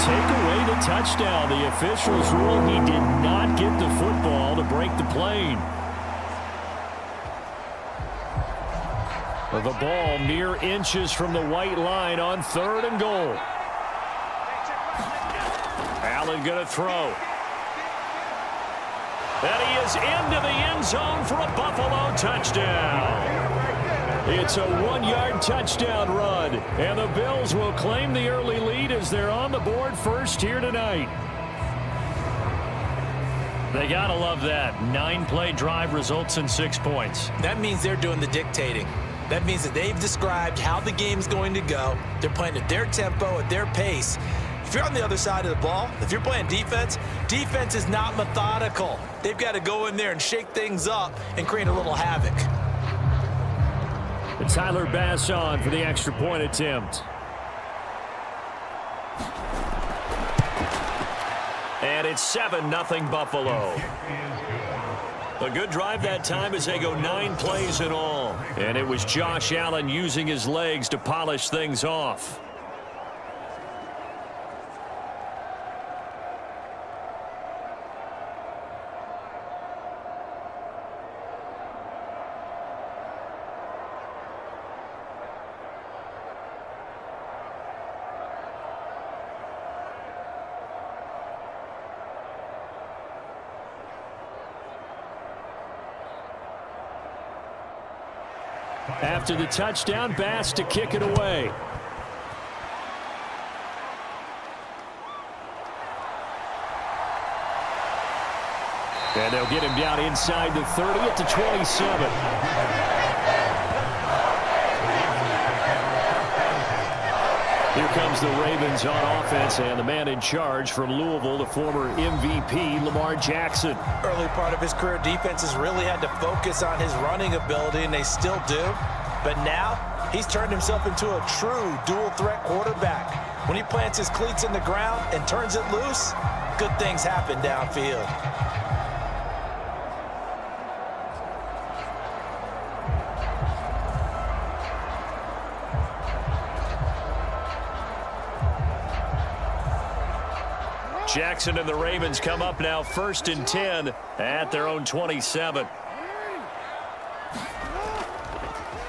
take away the touchdown. The officials rule he did not get the football to break the plane. The ball mere inches from the white line on 3rd and goal. Allen going to throw. And he is into the end zone for a Buffalo touchdown. It's a 1-yard touchdown run, and the Bills will claim the early lead as they're on the board first here tonight. They got to love that. 9-play drive results in 6 points. That means they're doing the dictating. That means that they've described how the game's going to go. They're playing at their tempo, at their pace. If you're on the other side of the ball, if you're playing defense, defense is not methodical. They've got to go in there and shake things up and create a little havoc. And Tyler Bass on for the extra point attempt. And it's 7-0 Buffalo. A good drive that time as they go 9 plays in all. And it was Josh Allen using his legs to polish things off. After the touchdown, Bass to kick it away. And they'll get him down inside the 30 at the 27. Here comes the Ravens on offense, and the man in charge from Louisville, the former MVP, Lamar Jackson. Early part of his career, defenses really had to focus on his running ability, and they still do. But now, he's turned himself into a true dual-threat quarterback. When he plants his cleats in the ground and turns it loose, good things happen downfield. Jackson and the Ravens come up now 1st and 10 at their own 27.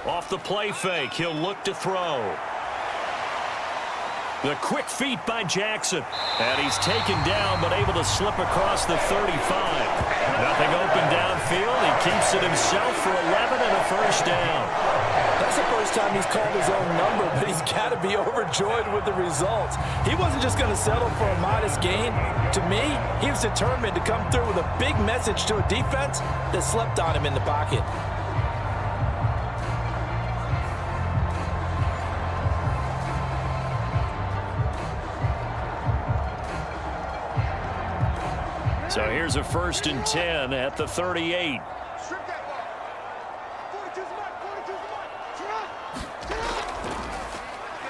Off the play fake, he'll look to throw. The quick feet by Jackson. And he's taken down but able to slip across the 35. Nothing open downfield. He keeps it himself for 11 and a first down. That's the first time he's called his own number, but he's got to be overjoyed with the results. He wasn't just going to settle for a modest gain. To me, he was determined to come through with a big message to a defense that slept on him in the pocket. So here's a 1st and 10 at the 38.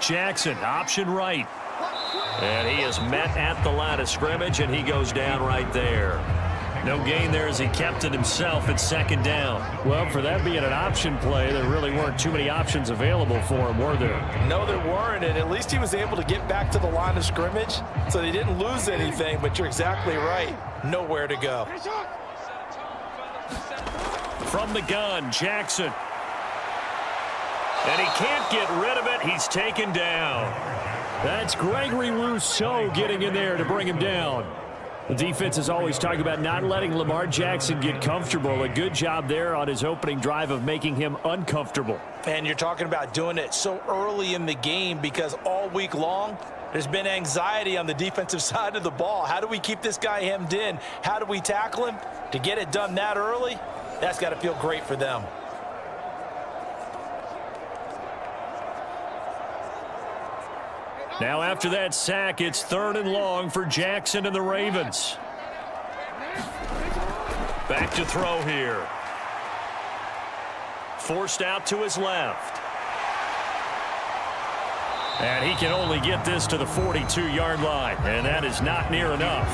Jackson, option right. And he is met at the line of scrimmage, and he goes down right there. No gain there as he kept it himself at 2nd down. Well, for that being an option play, there really weren't too many options available for him, were there? No, there weren't, and at least he was able to get back to the line of scrimmage, so they didn't lose anything, but you're exactly right. Nowhere to go. From the gun, Jackson. And he can't get rid of it. He's taken down. That's Gregory Rousseau getting in there to bring him down. The defense is always talking about not letting Lamar Jackson get comfortable. A good job there on his opening drive of making him uncomfortable. And you're talking about doing it so early in the game because all week long, there's been anxiety on the defensive side of the ball. How do we keep this guy hemmed in? How do we tackle him? To get it done that early, that's got to feel great for them. Now after that sack, it's 3rd and long for Jackson and the Ravens. Back to throw here. Forced out to his left. And he can only get this to the 42-yard line, and that is not near enough.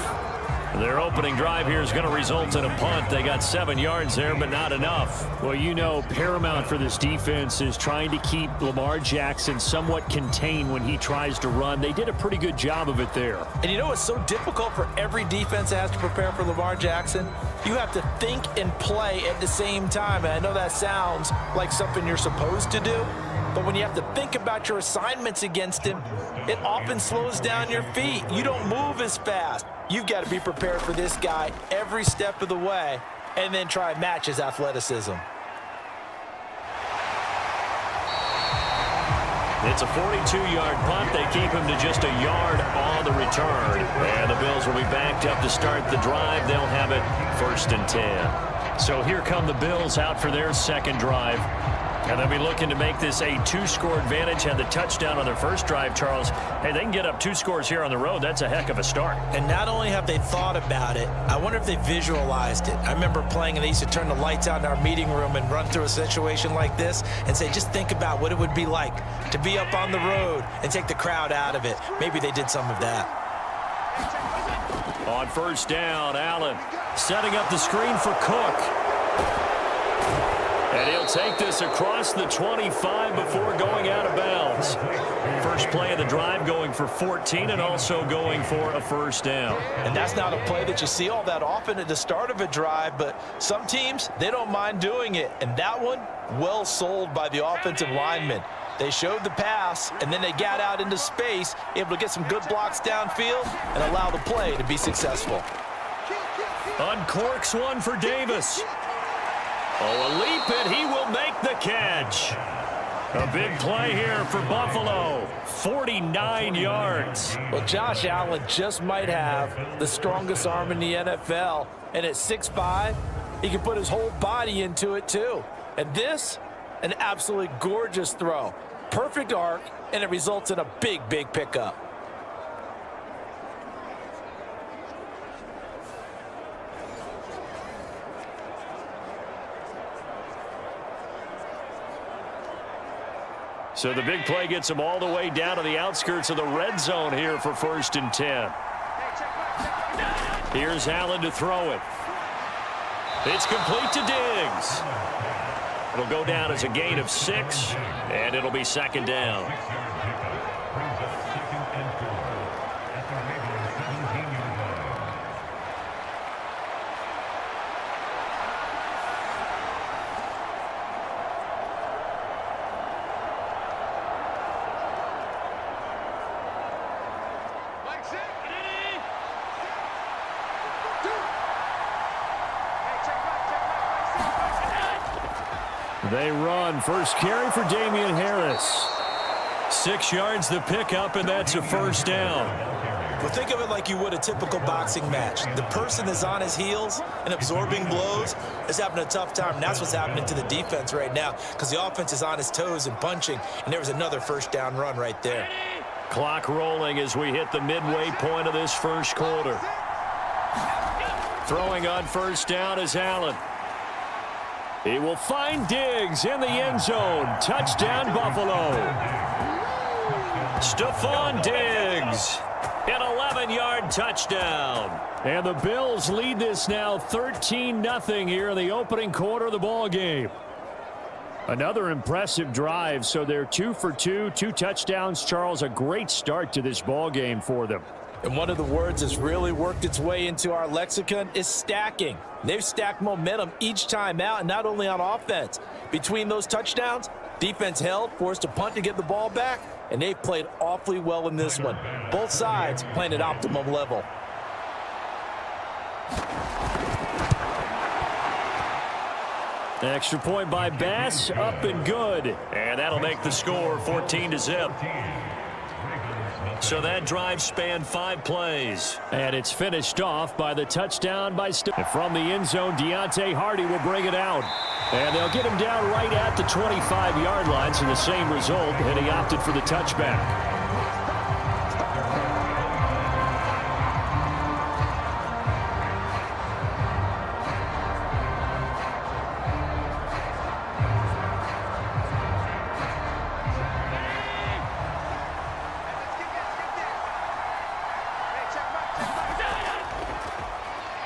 Their opening drive here is going to result in a punt. They got 7 yards there, but not enough. Well, you know, paramount for this defense is trying to keep Lamar Jackson somewhat contained when he tries to run. They did a pretty good job of it there. And you know what's so difficult for every defense that has to prepare for Lamar Jackson? You have to think and play at the same time. And I know that sounds like something you're supposed to do, but when you have to think about your assignments against him, it often slows down your feet. You don't move as fast. You've got to be prepared for this guy every step of the way and then try and match his athleticism. It's a 42-yard punt. They keep him to just a yard on the return. And the Bills will be backed up to start the drive. They'll have it 1st and 10. So here come the Bills out for their second drive. And they'll be looking to make this a 2-score advantage. Had the touchdown on their first drive, Charles. Hey, they can get up 2 scores here on the road. That's a heck of a start. And not only have they thought about it, I wonder if they visualized it. I remember playing, and they used to turn the lights out in our meeting room and run through a situation like this and say, just think about what it would be like to be up on the road and take the crowd out of it. Maybe they did some of that. On first down, Allen setting up the screen for Cook. And he'll take this across the 25 before going out of bounds. First play of the drive going for 14 and also going for a first down. And that's not a play that you see all that often at the start of a drive, but some teams, they don't mind doing it. And that one, well sold by the offensive lineman. They showed the pass, and then they got out into space, able to get some good blocks downfield and allow the play to be successful. Uncorks one for Davis. Oh, a leap, and he will make the catch. A big play here for Buffalo. 49 yards. Well, Josh Allen just might have the strongest arm in the NFL. And at 6'5", he can put his whole body into it, too. And this, an absolutely gorgeous throw. Perfect arc, and it results in a big, big pickup. So the big play gets him all the way down to the outskirts of the red zone here for 1st and 10. Here's Allen to throw it. It's complete to Diggs. It'll go down as a gain of 6, and it'll be 2nd down. They run. First carry for Damian Harris. 6 yards the pickup, and that's a first down. Well, think of it like you would a typical boxing match. The person is on his heels and absorbing blows is having a tough time. And that's what's happening to the defense right now because the offense is on his toes and punching, and there was another first down run right there. Clock rolling as we hit the midway point of this first quarter. Throwing on first down is Allen. He will find Diggs in the end zone. Touchdown, Buffalo. Stephon Diggs, an 11-yard touchdown. And the Bills lead this now 13-0 here in the opening quarter of the ball game. Another impressive drive, so they're 2 for 2, 2 touchdowns. Charles, a great start to this ball game for them. And one of the words that's really worked its way into our lexicon is stacking. They've stacked momentum each time out, and not only on offense. Between those touchdowns, defense held, forced a punt to get the ball back, and they've played awfully well in this one. Both sides playing at optimum level. Extra point by Bass, up and good. And that'll make the score 14-0. So that drive spanned 5 plays. And it's finished off by the touchdown by from the end zone. Deontay Hardy will bring it out. And they'll get him down right at the 25-yard line. So the same result, and he opted for the touchback.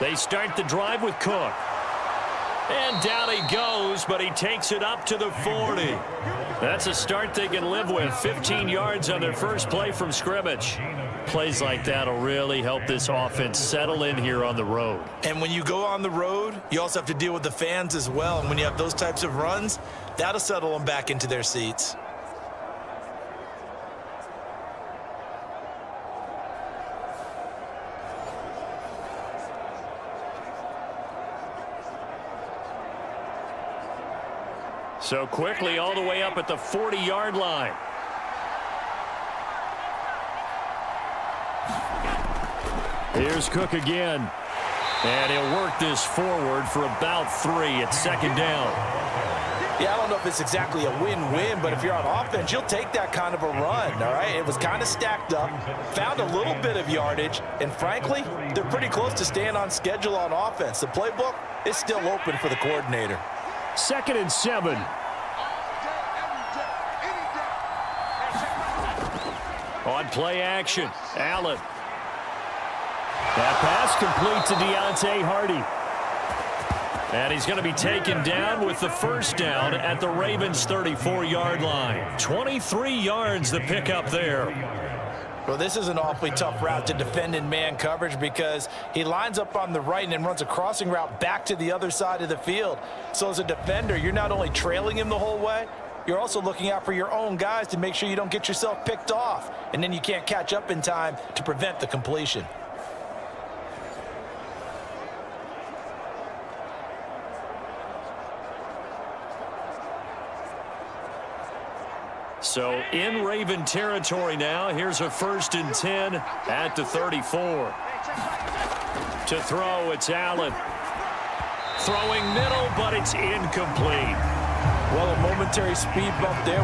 They start the drive with Cook. And down he goes, but he takes it up to the 40. That's a start they can live with. 15 yards on their first play from scrimmage. Plays like that will really help this offense settle in here on the road. And when you go on the road, you also have to deal with the fans as well. And when you have those types of runs, that'll settle them back into their seats. So quickly all the way up at the 40-yard line. Here's Cook again. And he'll work this forward for about 3 at second down. Yeah, I don't know if it's exactly a win-win, but if you're on offense, you'll take that kind of a run, all right? It was kind of stacked up, found a little bit of yardage, and frankly, they're pretty close to staying on schedule on offense. The playbook is still open for the coordinator. 2nd and 7. On play action, Allen. That pass complete to Deontay Hardy. And he's going to be taken down with the first down at the Ravens' 34-yard line. 23 yards the pickup there. Well, this is an awfully tough route to defend in man coverage because he lines up on the right and then runs a crossing route back to the other side of the field. So as a defender, you're not only trailing him the whole way, you're also looking out for your own guys to make sure you don't get yourself picked off. And then you can't catch up in time to prevent the completion. So in Raven territory now. Here's a 1st and 10 at the 34. To throw, it's Allen. Throwing middle, but it's incomplete. Well, a momentary speed bump there.